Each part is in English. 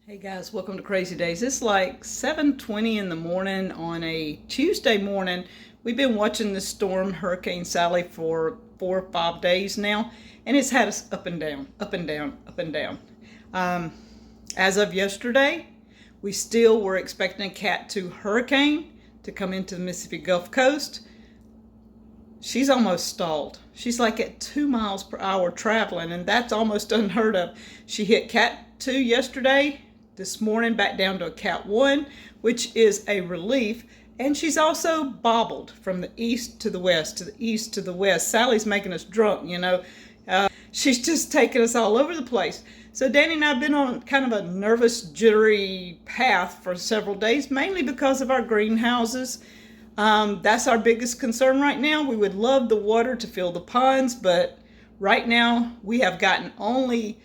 Hey guys, welcome to Crazy Days. It's like 7:20 in the morning on a Tuesday morning. We've been watching this storm, Hurricane Sally, for 4 or 5 days now, and it's had us up and down, up and down, up and down. As of yesterday, we still were expecting a Cat 2 hurricane to come into the Mississippi Gulf Coast. She's almost stalled. She's like at 2 miles per hour traveling, and that's almost unheard of. She hit Cat 2 yesterday. This morning back down to a Cat 1, which is a relief. And she's also bobbled from the east to the west, to the east to the west. Sally's making us drunk, you know. She's just taking us all over the place. So Danny and I have been on kind of a nervous, jittery path for several days, mainly because of our greenhouses. That's our biggest concern right now. We would love the water to fill the ponds, but right now we have gotten only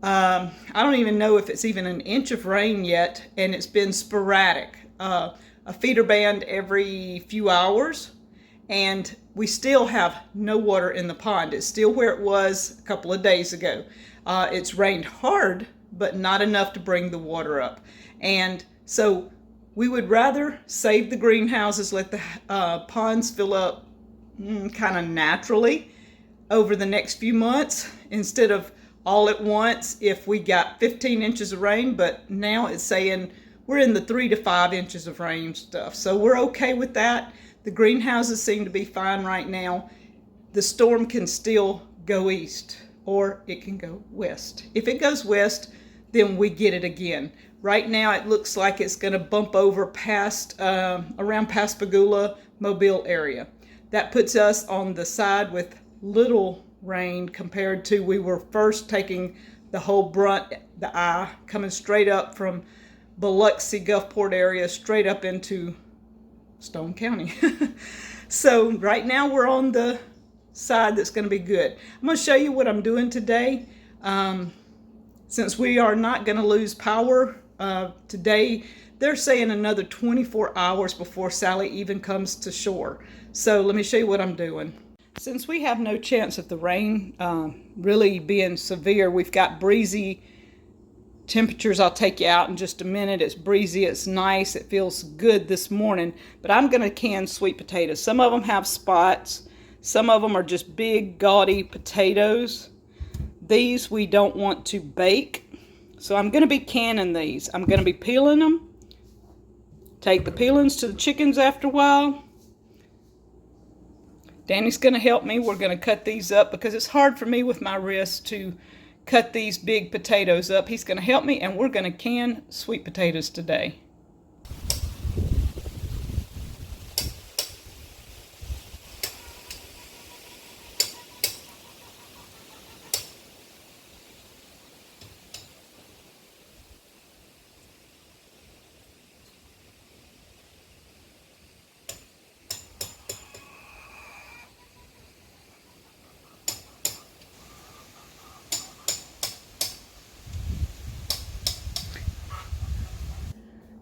I don't even know if it's even an inch of rain yet, and it's been sporadic. A feeder band every few hours, and we still have no water in the pond. It's still where it was a couple of days ago. It's rained hard, but not enough to bring the water up. And so we would rather save the greenhouses, let the ponds fill up kind of naturally over the next few months instead of all at once if we got 15 inches of rain. But now it's saying we're in the 3 to 5 inches of rain stuff. So we're okay with that. The greenhouses seem to be fine right now. The storm can still go east or it can go west. If it goes west, then we get it again. Right now it looks like it's going to bump over past around Pascagoula, Mobile area. That puts us on the side with little rain compared to we were first taking the whole brunt, the eye coming straight up from Biloxi, Gulfport area, straight up into Stone County. So right now we're on the side that's going to be good. I'm going to show you what I'm doing today. Since we are not going to lose power today, they're saying another 24 hours before Sally even comes to shore. So let me show you what I'm doing. Since we have no chance of the rain really being severe, we've got breezy temperatures. I'll take you out in just a minute. It's breezy, it's nice, it feels good this morning. But I'm going to can sweet potatoes. Some of them have spots. Some of them are just big, gaudy potatoes. These we don't want to bake. So I'm going to be canning these. I'm going to be peeling them. Take the peelings to the chickens after a while. Danny's going to help me. We're going to cut these up because it's hard for me with my wrist to cut these big potatoes up. He's going to help me, and we're going to can sweet potatoes today.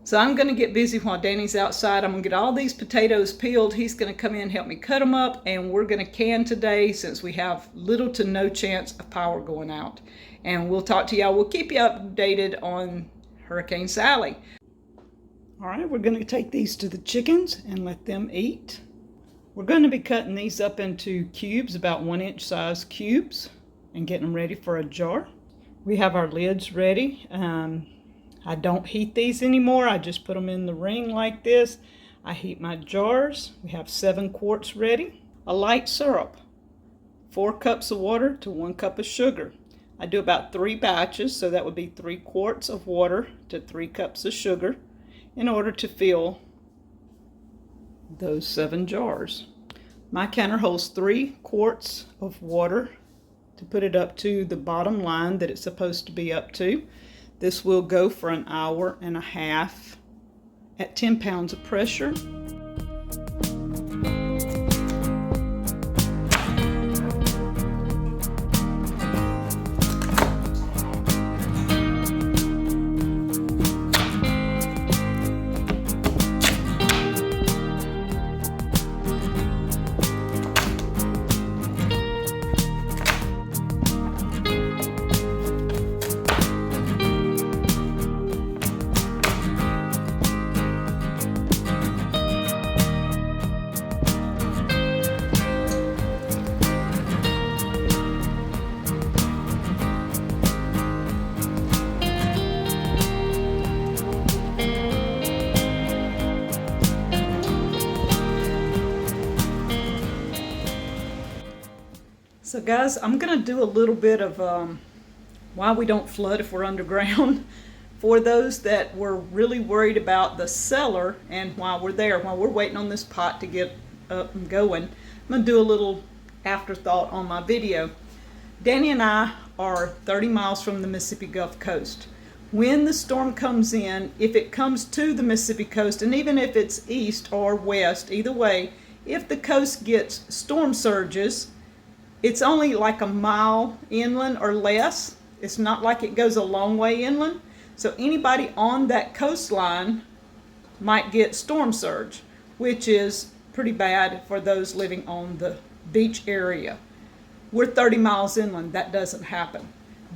So I'm going to get busy while Danny's outside. I'm going to get all these potatoes peeled. He's going to come in and help me cut them up, and we're going to can today since we have little to no chance of power going out. And we'll talk to y'all. We'll keep you updated on Hurricane Sally. All right, we're going to take these to the chickens and let them eat. We're going to be cutting these up into cubes, about 1-inch size cubes, and getting them ready for a jar. We have our lids ready. I don't heat these anymore. I just put them in the ring like this. I heat my jars. We have 7 quarts ready. A light syrup. 4 cups of water to 1 cup of sugar. I do about 3 batches, so that would be 3 quarts of water to 3 cups of sugar in order to fill those 7 jars. My canner holds 3 quarts of water to put it up to the bottom line that it's supposed to be up to. This will go for an hour and a half at 10 pounds of pressure. So guys, I'm gonna do a little bit of why we don't flood if we're underground. For those that were really worried about the cellar, and while we're waiting on this pot to get up and going, I'm gonna do a little afterthought on my video. Danny and I are 30 miles from the Mississippi Gulf Coast. When the storm comes in, if it comes to the Mississippi coast, and even if it's east or west, either way, if the coast gets storm surges, it's only like a mile inland or less. It's not like it goes a long way inland. So anybody on that coastline might get storm surge, which is pretty bad for those living on the beach area. We're 30 miles inland, that doesn't happen.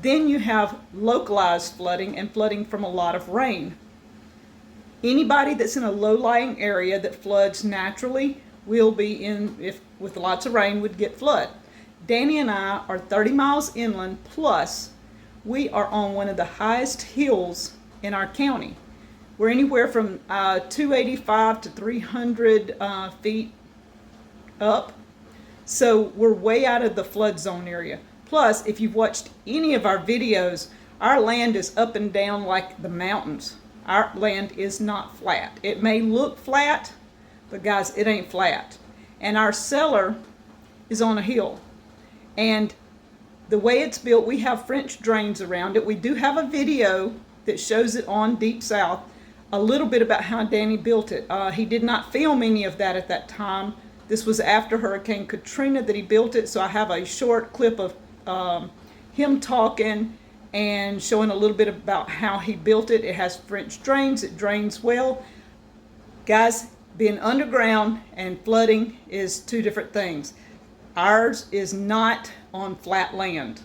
Then you have localized flooding and flooding from a lot of rain. Anybody that's in a low-lying area that floods naturally will be with lots of rain would get flood. Danny and I are 30 miles inland, plus we are on one of the highest hills in our county. We're anywhere from 285 to 300 feet up. So we're way out of the flood zone area. Plus, if you've watched any of our videos, our land is up and down like the mountains. Our land is not flat. It may look flat, but guys, it ain't flat. And our cellar is on a hill. And the way it's built, we have French drains around it. We do have a video that shows it on Deep South, a little bit about how Danny built it. He did not film any of that at that time. This was after Hurricane Katrina that he built it, so I have a short clip of him talking and showing a little bit about how he built it. It has French drains, it drains well. Guys, being underground and flooding is two different things. Ours is not on flat land.